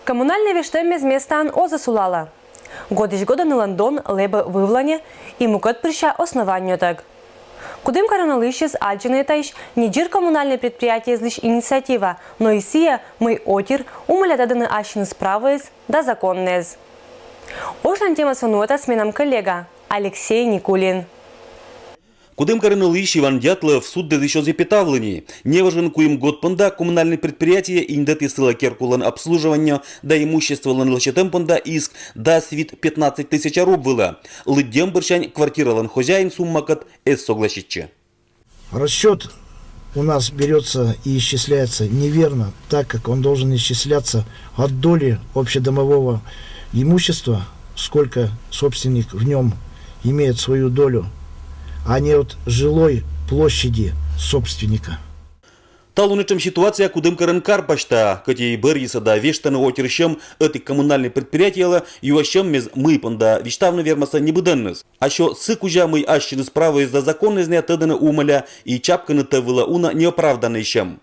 Коммунальный вештемме с местан озасулала. Годиш года на Лондон лебе вывлане и мукот прища основанию так. Кудым коронолыщес альчины таиш не джир коммунальное предприятие лишь инициатива, но и сия мы отир умыля даданы ащины справы да законнез. Ошлан тема сонуэта с меном коллега Алексей Никулин. Кудым коронолыщ Иван Дятлов суд еще запитавлени. Неважен куим год понда коммунальное предприятие индеты сила керкулан обслуживания да имущество ланлачетем понда иск да свит 15 тысяч рубвыла. Лыдем борщань квартира лан хозяин суммакат эс согласитче. Расчет у нас берется и исчисляется неверно, так как он должен исчисляться от доли общедомового имущества, сколько собственник в нем имеет свою долю, а не от жилой площади собственника. Талуничем ситуация кудым карен карпашта, кати бериса да вештаны отерщем эти коммунальные предприятия, юащем мез мы понда вештавно вермаса не буденнес. А що сыкужа мы ащины справа из-за законность не отданы умаля и чапка на тавыла уна неоправданный щем.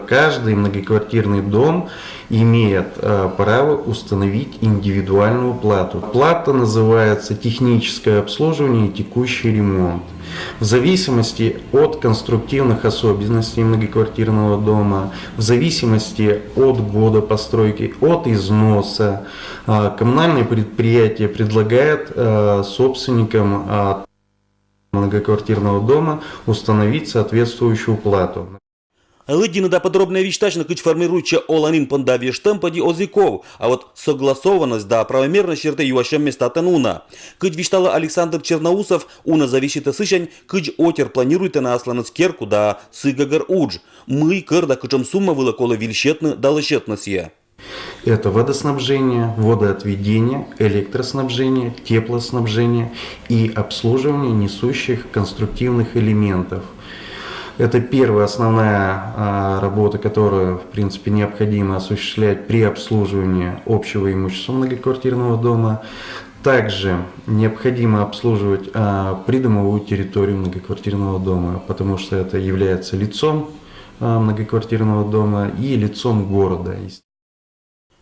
Каждый многоквартирный дом имеет право установить индивидуальную плату. Плата называется техническое обслуживание и текущий ремонт. В зависимости от конструктивных особенностей многоквартирного дома, в зависимости от года постройки, от износа, коммунальное предприятие предлагает собственникам многоквартирного дома установить соответствующую плату. Лыдина да подробная вещтачна кыч формируюча оланин понда вештемпади озиков, а вот согласованность да правомерность черты юашем места тануна. Кыч вещтала Александр Черноусов, уна зависит сыщань, кыч отер планирует на асланец керку да сыгагар удж. Мы кыр да кычем сумма вылакола вильщетны да лыщетносье. Это водоснабжение, водоотведение, электроснабжение, теплоснабжение и обслуживание несущих конструктивных элементов. Это первая основная работа, которую, в принципе, необходимо осуществлять при обслуживании общего имущества многоквартирного дома. Также необходимо обслуживать придомовую территорию многоквартирного дома, потому что это является лицом многоквартирного дома и лицом города.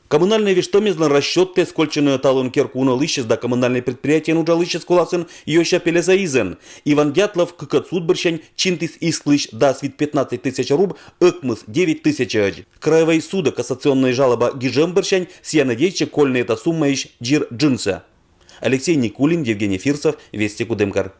Коммунальное вештомезлен расчет те скольченную талон керкуна лыщес да коммунальное предприятие нуджа лыщес куласен йоща пелезаизен. Иван Дятлов кыкат суд борщань чинтис исклыщ да свит 15 тысяч руб ыкмыс 9 тысяч. Краевой суда кассационная жалоба гижем борщань сия надеече кольная эта сумма ищ джир джинса. Алексей Никулин, Евгений Фирсов, Вести Кудымкар.